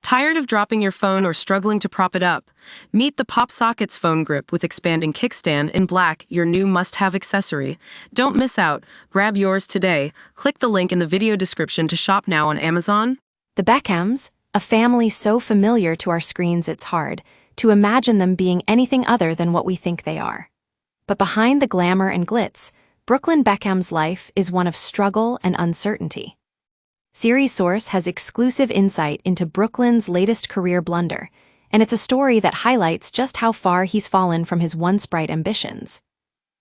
Tired of dropping your phone or struggling to prop it up? Meet the PopSockets phone grip with expanding kickstand in black, your new must-have accessory. Don't miss out. Grab yours today. Click the link in the video description to shop now on Amazon. The Beckhams, a family so familiar to our screens it's hard to imagine them being anything other than what we think they are. But behind the glamour and glitz, Brooklyn Beckham's life is one of struggle and uncertainty. Series Source has exclusive insight into Brooklyn's latest career blunder, and it's a story that highlights just how far he's fallen from his once bright ambitions.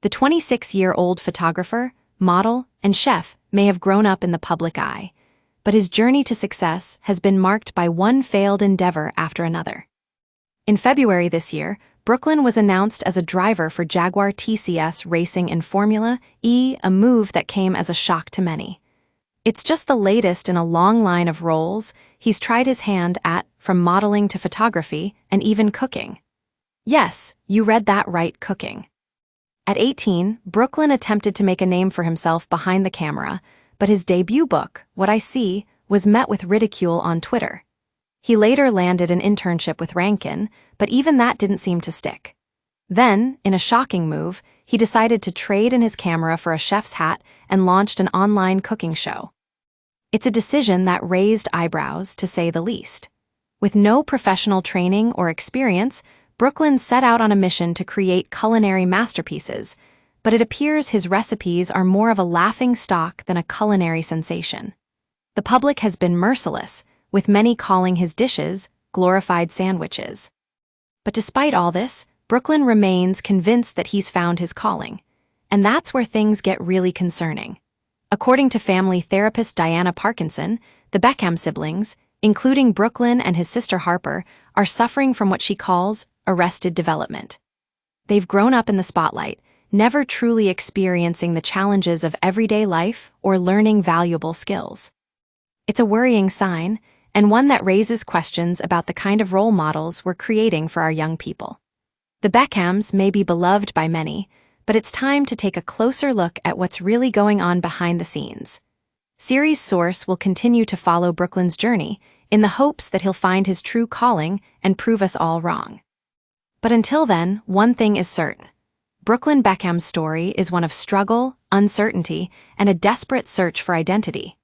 The 26-year-old photographer, model, and chef may have grown up in the public eye, but his journey to success has been marked by one failed endeavor after another. In February this year, Brooklyn was announced as a driver for Jaguar TCS Racing in Formula E, a move that came as a shock to many. It's just the latest in a long line of roles he's tried his hand at, from modeling to photography and even cooking. Yes, you read that right, cooking. At 18, Brooklyn attempted to make a name for himself behind the camera, but his debut book, What I See, was met with ridicule on Twitter. He later landed an internship with Rankin, but even that didn't seem to stick. Then, in a shocking move, he decided to trade in his camera for a chef's hat and launched an online cooking show. It's a decision that raised eyebrows, to say the least. With no professional training or experience, Brooklyn set out on a mission to create culinary masterpieces, but it appears his recipes are more of a laughingstock than a culinary sensation. The public has been merciless, with many calling his dishes glorified sandwiches. But despite all this, Brooklyn remains convinced that he's found his calling. And that's where things get really concerning. According to family therapist Diana Parkinson, the Beckham siblings, including Brooklyn and his sister Harper, are suffering from what she calls arrested development. They've grown up in the spotlight, never truly experiencing the challenges of everyday life or learning valuable skills. It's a worrying sign, and one that raises questions about the kind of role models we're creating for our young people. The Beckhams may be beloved by many, but it's time to take a closer look at what's really going on behind the scenes. Series Source will continue to follow Brooklyn's journey in the hopes that he'll find his true calling and prove us all wrong. But until then, one thing is certain. Brooklyn Beckham's story is one of struggle, uncertainty, and a desperate search for identity.